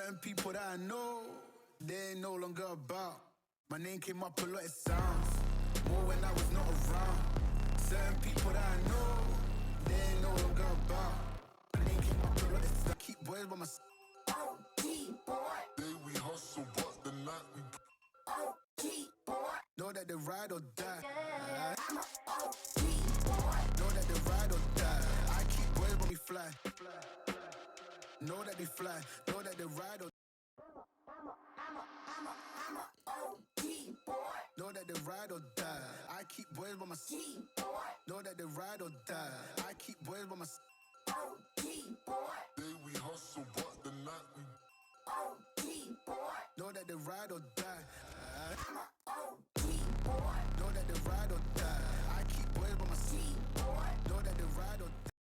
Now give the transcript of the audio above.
Certain people that I know, they ain't no longer about. My name came up a lot, it sounds more when I was not around. Certain people that I know, they ain't no longer about. My name came up a lot, it sounds. Keep boys by my side. OG boy. Day we hustle, but the night we OG boy. Know that they ride or die. I'm a OG boy. Know that they ride or die. I keep boys when we fly. Know that they fly. Know that they ride or I'm a OG boy. Know that they ride or die. I keep boys by my side. Know that they ride or die. I keep boys by my side. OG boy. Day we hustle, but the night we OG boy. Know that they ride or die. I'm a OG boy. Know that they ride or die. I keep boys by my side. Know that they ride or die.